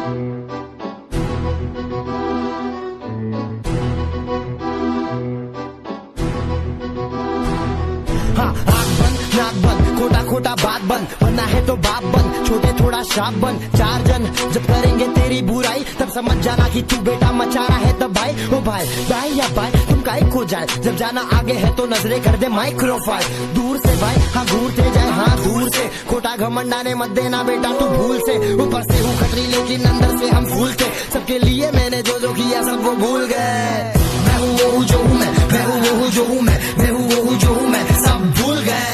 हाँ, आँख बंद नाक बंद खोटा खोटा बात बंद, बनना है तो बाप बंद, छोटे थोड़ा शाप बन। 4 जन जब करेंगे तेरी बुराई तब समझ जाना कि तू बेटा मचा रहा है तब भाई। ओ भाई भाई या भाई तुम काहे खो जाए, जब जाना आगे है तो नजरे कर दे माइक्रोफाइल। दूर से भाई हाँ घूरते जाए हाँ दूर से, खोटा घमंडाने मत देना बेटा तू भूल से। ऊपर से हूँ खतरी लेकिन अंदर से हम फूल थे, सबके लिए मैंने जो जो किया सब वो भूल गए। मैं हूँ वो हूँ जो हूँ मैं हूँ वो हूँ जो हूँ मैं हूँ वो हूँ जो हूँ मैं, सब भूल गए।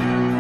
you